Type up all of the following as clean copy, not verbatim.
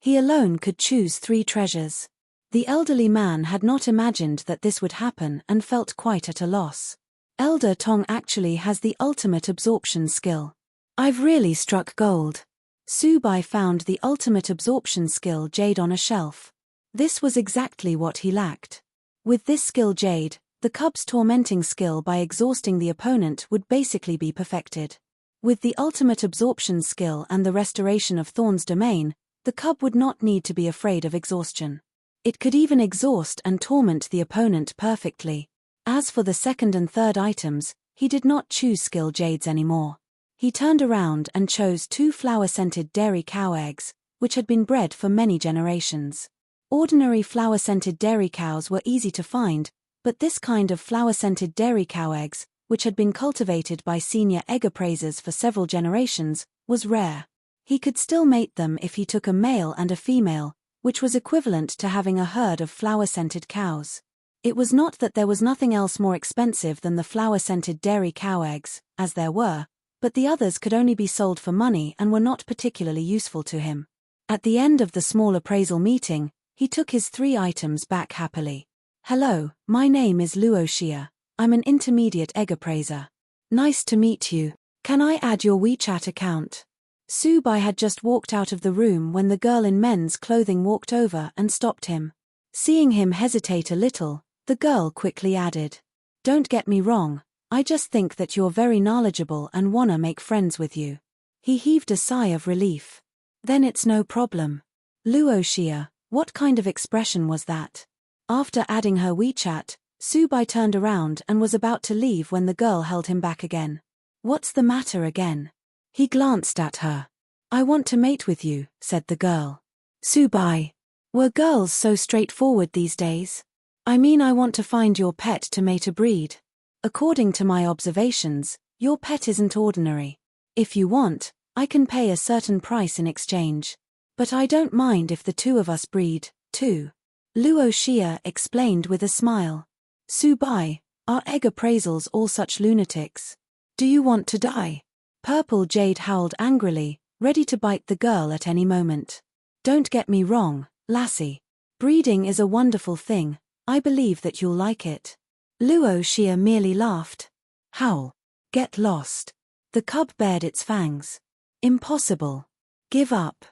He alone could choose 3 treasures. The elderly man had not imagined that this would happen and felt quite at a loss. Elder Tong actually has the ultimate absorption skill. I've really struck gold. Su Bai found the ultimate absorption skill jade on a shelf. This was exactly what he lacked. With this skill jade, the cub's tormenting skill by exhausting the opponent would basically be perfected. With the ultimate absorption skill and the restoration of Thorn's domain, the cub would not need to be afraid of exhaustion. It could even exhaust and torment the opponent perfectly. As for the second and third items, he did not choose skill jades anymore. He turned around and chose 2 flower-scented dairy cow eggs, which had been bred for many generations. Ordinary flower-scented dairy cows were easy to find, but this kind of flower-scented dairy cow eggs, which had been cultivated by senior egg appraisers for several generations, was rare. He could still mate them if he took a male and a female, which was equivalent to having a herd of flower-scented cows. It was not that there was nothing else more expensive than the flower-scented dairy cow eggs, as there were, but the others could only be sold for money and were not particularly useful to him. At the end of the small appraisal meeting, he took his 3 items back happily. Hello, my name is Luo Xia. I'm an intermediate egg appraiser. Nice to meet you. Can I add your WeChat account? Su Bai had just walked out of the room when the girl in men's clothing walked over and stopped him. Seeing him hesitate a little, the girl quickly added, "Don't get me wrong, I just think that you're very knowledgeable and wanna make friends with you." He heaved a sigh of relief. Then it's no problem. Luo Xia, what kind of expression was that? After adding her WeChat, Su Bai turned around and was about to leave when the girl held him back again. What's the matter again? He glanced at her. I want to mate with you, said the girl. Su Bai. Were girls so straightforward these days? I mean, I want to find your pet to mate a breed. According to my observations, your pet isn't ordinary. If you want, I can pay a certain price in exchange. But I don't mind if the 2 of us breed, too. Luo Xia explained with a smile. Su Bai, are egg appraisals all such lunatics? Do you want to die? Purple Jade howled angrily, ready to bite the girl at any moment. Don't get me wrong, lassie. Breeding is a wonderful thing, I believe that you'll like it. Luo Xia merely laughed. Howl. Get lost. The cub bared its fangs. Impossible. Give up.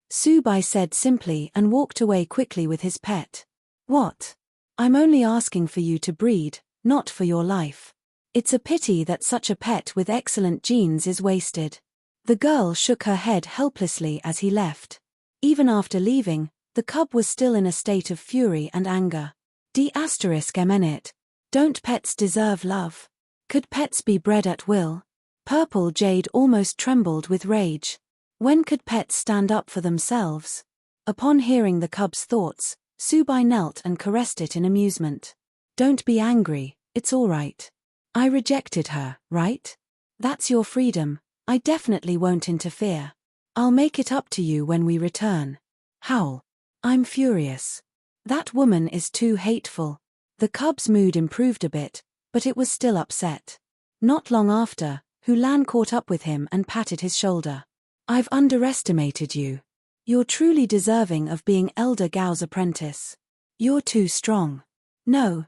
Su Bai said simply and walked away quickly with his pet. What? I'm only asking for you to breed, not for your life. It's a pity that such a pet with excellent genes is wasted. The girl shook her head helplessly as he left. Even after leaving, the cub was still in a state of fury and anger. D***MN. Don't pets deserve love? Could pets be bred at will? Purple Jade almost trembled with rage. When could pets stand up for themselves? Upon hearing the cub's thoughts, Su Bai knelt and caressed it in amusement. Don't be angry, it's all right. I rejected her, right? That's your freedom, I definitely won't interfere. I'll make it up to you when we return. Howl. I'm furious. That woman is too hateful. The cub's mood improved a bit, but it was still upset. Not long after, Hulan caught up with him and patted his shoulder. I've underestimated you. You're truly deserving of being Elder Gao's apprentice. You're too strong. No,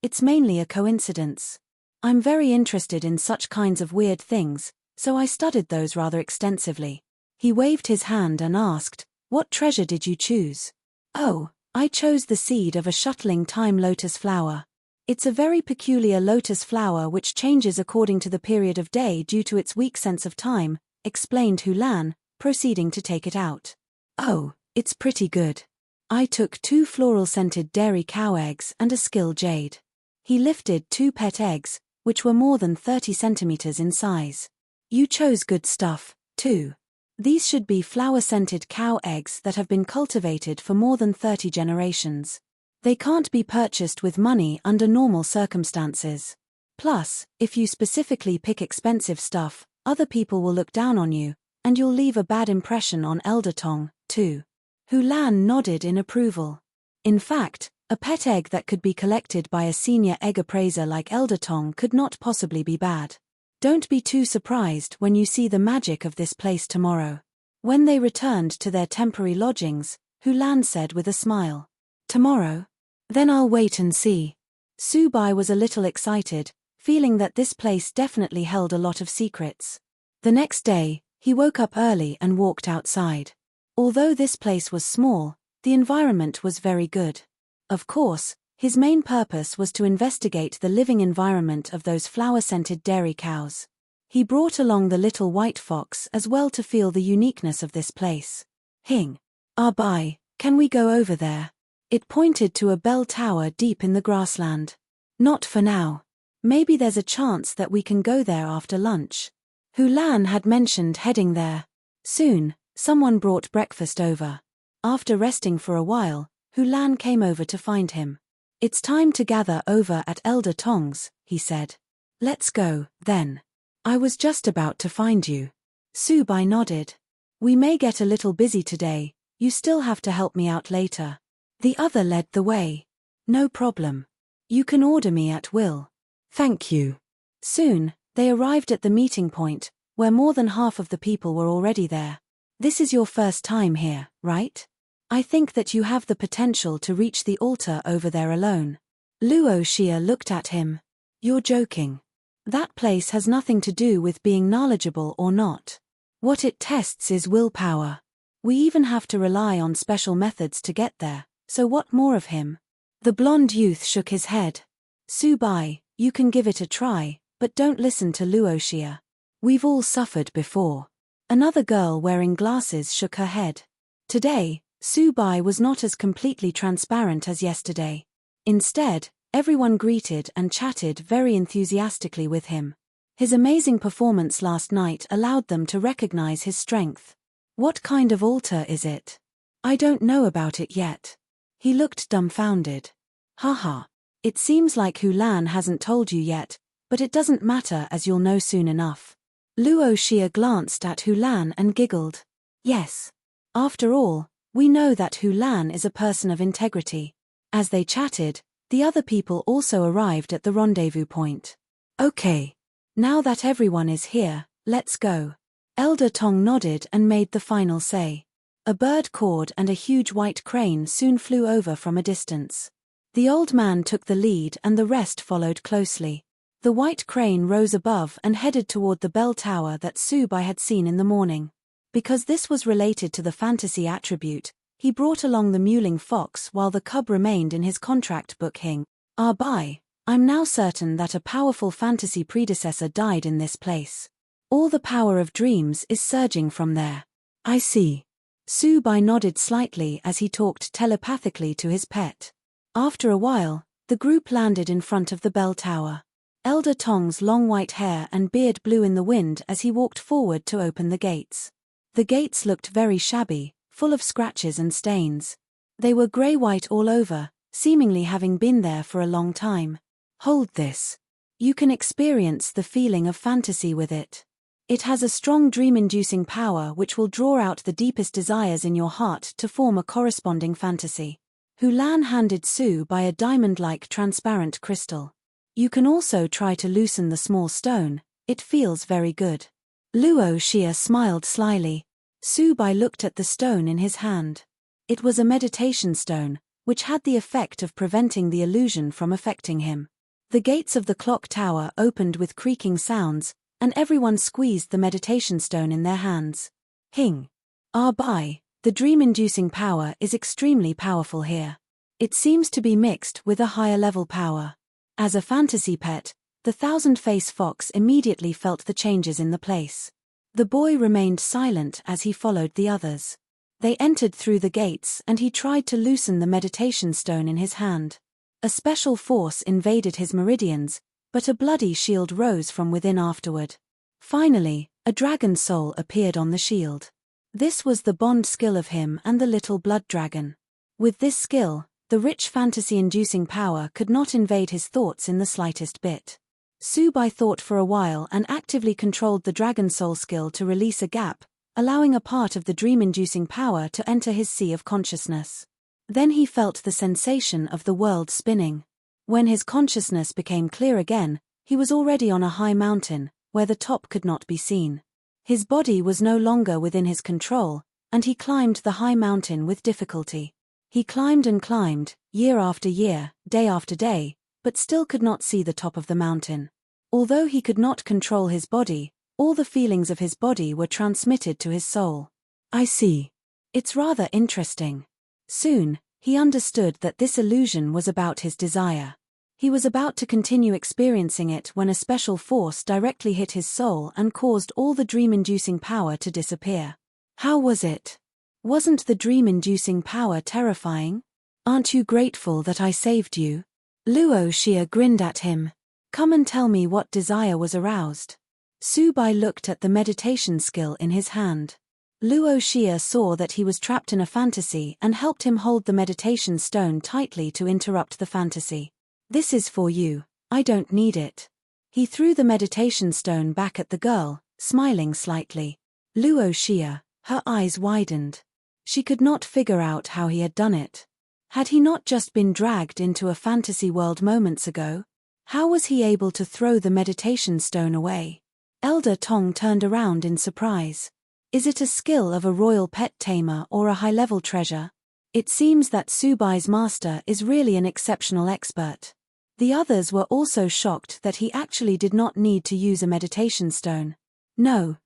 it's mainly a coincidence. I'm very interested in such kinds of weird things, so I studied those rather extensively. He waved his hand and asked, what treasure did you choose? Oh, I chose the seed of a shuttling time lotus flower. It's a very peculiar lotus flower which changes according to the period of day due to its weak sense of time, explained Hulan, proceeding to take it out. Oh, it's pretty good. I took 2 floral-scented dairy cow eggs and a skill jade. He lifted 2 pet eggs, which were more than 30 centimeters in size. You chose good stuff, too. These should be flower-scented cow eggs that have been cultivated for more than 30 generations. They can't be purchased with money under normal circumstances. Plus, if you specifically pick expensive stuff, other people will look down on you, and you'll leave a bad impression on Elder Tong, too. Hulan nodded in approval. In fact, a pet egg that could be collected by a senior egg appraiser like Elder Tong could not possibly be bad. Don't be too surprised when you see the magic of this place tomorrow. When they returned to their temporary lodgings, Hulan said with a smile, "Tomorrow? Then I'll wait and see." Subai was a little excited, feeling that this place definitely held a lot of secrets. The next day, he woke up early and walked outside. Although this place was small, the environment was very good. Of course, his main purpose was to investigate the living environment of those flower-scented dairy cows. He brought along the little white fox as well to feel the uniqueness of this place. Hing. Bai, can we go over there? It pointed to a bell tower deep in the grassland. Not for now. Maybe there's a chance that we can go there after lunch. Hulan had mentioned heading there. Soon, someone brought breakfast over. After resting for a while, Hulan came over to find him. "It's time to gather over at Elder Tong's," he said. "Let's go, then. I was just about to find you." Subai nodded. "We may get a little busy today, you still have to help me out later." The other led the way. "No problem. You can order me at will." "Thank you." Soon, they arrived at the meeting point, where more than half of the people were already there. "This is your first time here, right? I think that you have the potential to reach the altar over there alone." Luo Xia looked at him. "You're joking. That place has nothing to do with being knowledgeable or not. What it tests is willpower. We even have to rely on special methods to get there, so what more of him?" The blonde youth shook his head. "Subai, you can give it a try, but don't listen to Luo Xia. We've all suffered before." Another girl wearing glasses shook her head. Today, Subai was not as completely transparent as yesterday. Instead, everyone greeted and chatted very enthusiastically with him. His amazing performance last night allowed them to recognize his strength. "What kind of altar is it?" "I don't know about it yet." He looked dumbfounded. "Haha. It seems like Hulan hasn't told you yet, but it doesn't matter as you'll know soon enough." Luo Xia glanced at Hulan and giggled. "Yes. After all, we know that Hulan is a person of integrity." As they chatted, the other people also arrived at the rendezvous point. "Okay. Now that everyone is here, let's go." Elder Tong nodded and made the final say. A bird cawed and a huge white crane soon flew over from a distance. The old man took the lead and the rest followed closely. The white crane rose above and headed toward the bell tower that Subai had seen in the morning. Because this was related to the fantasy attribute, he brought along the mewling fox while the cub remained in his contract book. Hing. Bai, I'm now certain that a powerful fantasy predecessor died in this place. All the power of dreams is surging from there. I see. Subai nodded slightly as he talked telepathically to his pet. After a while, the group landed in front of the bell tower. Elder Tong's long white hair and beard blew in the wind as he walked forward to open the gates. The gates looked very shabby, full of scratches and stains. They were grey-white all over, seemingly having been there for a long time. "Hold this. You can experience the feeling of fantasy with it. It has a strong dream-inducing power which will draw out the deepest desires in your heart to form a corresponding fantasy." Hulan handed Subai a diamond-like transparent crystal. "You can also try to loosen the small stone, it feels very good." Luo Xia smiled slyly. Subai looked at the stone in his hand. It was a meditation stone, which had the effect of preventing the illusion from affecting him. The gates of the clock tower opened with creaking sounds, and everyone squeezed the meditation stone in their hands. Hing. Bai, the dream-inducing power is extremely powerful here. It seems to be mixed with a higher-level power. As a fantasy pet, the thousand-face fox immediately felt the changes in the place. The boy remained silent as he followed the others. They entered through the gates and he tried to loosen the meditation stone in his hand. A special force invaded his meridians, but a bloody shield rose from within afterward. Finally, a dragon soul appeared on the shield. This was the bond skill of him and the little blood dragon. With this skill, the rich fantasy-inducing power could not invade his thoughts in the slightest bit. Subai thought for a while and actively controlled the dragon soul skill to release a gap, allowing a part of the dream-inducing power to enter his sea of consciousness. Then he felt the sensation of the world spinning. When his consciousness became clear again, he was already on a high mountain, where the top could not be seen. His body was no longer within his control, and he climbed the high mountain with difficulty. He climbed and climbed, year after year, day after day, but still could not see the top of the mountain. Although he could not control his body, all the feelings of his body were transmitted to his soul. I see. It's rather interesting. Soon, he understood that this illusion was about his desire. He was about to continue experiencing it when a special force directly hit his soul and caused all the dream-inducing power to disappear. How was it? Wasn't the dream-inducing power terrifying? Aren't you grateful that I saved you? Luo Xia grinned at him. Come and tell me what desire was aroused. Su Bai looked at the meditation skill in his hand. Luo Xia saw that he was trapped in a fantasy and helped him hold the meditation stone tightly to interrupt the fantasy. This is for you, I don't need it. He threw the meditation stone back at the girl, smiling slightly. Luo Xia, her eyes widened. She could not figure out how he had done it. Had he not just been dragged into a fantasy world moments ago? How was he able to throw the meditation stone away? Elder Tong turned around in surprise. Is it a skill of a royal pet tamer or a high-level treasure? It seems that Su Bai's master is really an exceptional expert. The others were also shocked that he actually did not need to use a meditation stone. No,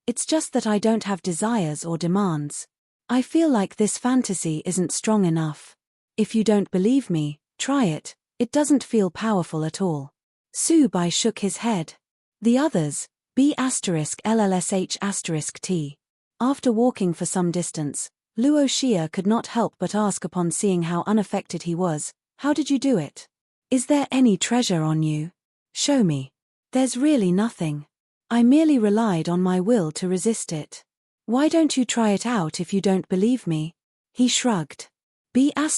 it's just that I don't have desires or demands. I feel like this fantasy isn't strong enough. If you don't believe me, try it. It doesn't feel powerful at all. Su Bai shook his head. The others, B*LLSH*T. After walking for some distance, Luo Xia could not help but ask upon seeing how unaffected he was, how did you do it? Is there any treasure on you? Show me. There's really nothing. I merely relied on my will to resist it. Why don't you try it out if you don't believe me? He shrugged. B*LLSH*T.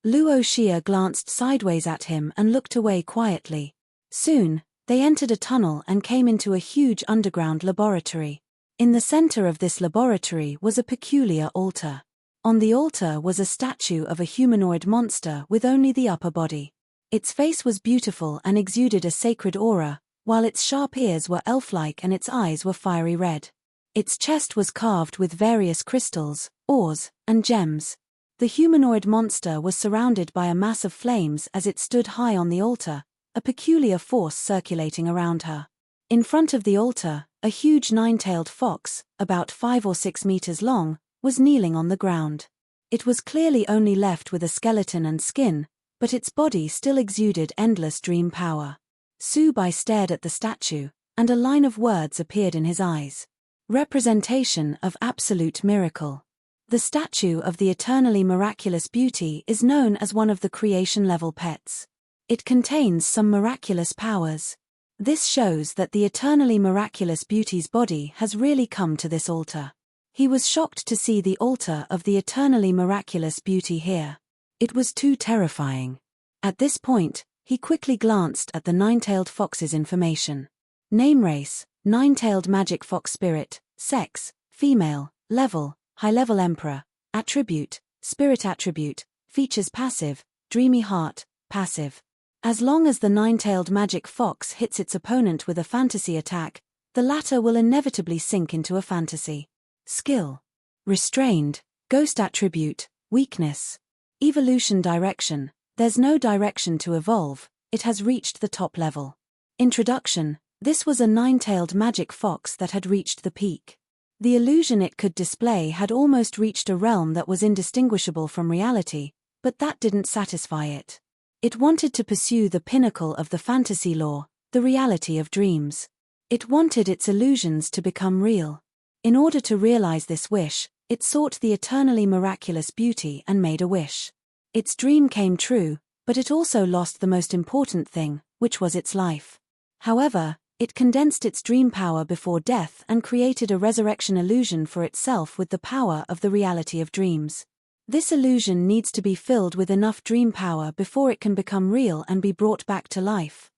Luo Xia glanced sideways at him and looked away quietly. Soon, they entered a tunnel and came into a huge underground laboratory. In the center of this laboratory was a peculiar altar. On the altar was a statue of a humanoid monster with only the upper body. Its face was beautiful and exuded a sacred aura, while its sharp ears were elf-like and its eyes were fiery red. Its chest was carved with various crystals, ores, and gems. The humanoid monster was surrounded by a mass of flames as it stood high on the altar, a peculiar force circulating around her. In front of the altar, a huge nine-tailed fox, about 5 or 6 meters long, was kneeling on the ground. It was clearly only left with a skeleton and skin, but its body still exuded endless dream power. Su Bai stared at the statue, and a line of words appeared in his eyes. Representation of absolute miracle. The statue of the eternally miraculous beauty is known as one of the creation-level pets. It contains some miraculous powers. This shows that the eternally miraculous beauty's body has really come to this altar. He was shocked to see the altar of the eternally miraculous beauty here. It was too terrifying. At this point, he quickly glanced at the nine-tailed fox's information. Name: race, nine-tailed magic fox spirit, sex, female, level, high-level emperor, attribute, spirit attribute, features passive, dreamy heart, passive. As long as the nine-tailed magic fox hits its opponent with a fantasy attack, the latter will inevitably sink into a fantasy. Skill. Restrained, ghost attribute, weakness. Evolution direction, there's no direction to evolve, it has reached the top level. Introduction, this was a nine-tailed magic fox that had reached the peak. The illusion it could display had almost reached a realm that was indistinguishable from reality, but that didn't satisfy it. It wanted to pursue the pinnacle of the fantasy lore, the reality of dreams. It wanted its illusions to become real. In order to realize this wish, it sought the eternally miraculous beauty and made a wish. Its dream came true, but it also lost the most important thing, which was its life. However, it condensed its dream power before death and created a resurrection illusion for itself with the power of the reality of dreams. This illusion needs to be filled with enough dream power before it can become real and be brought back to life.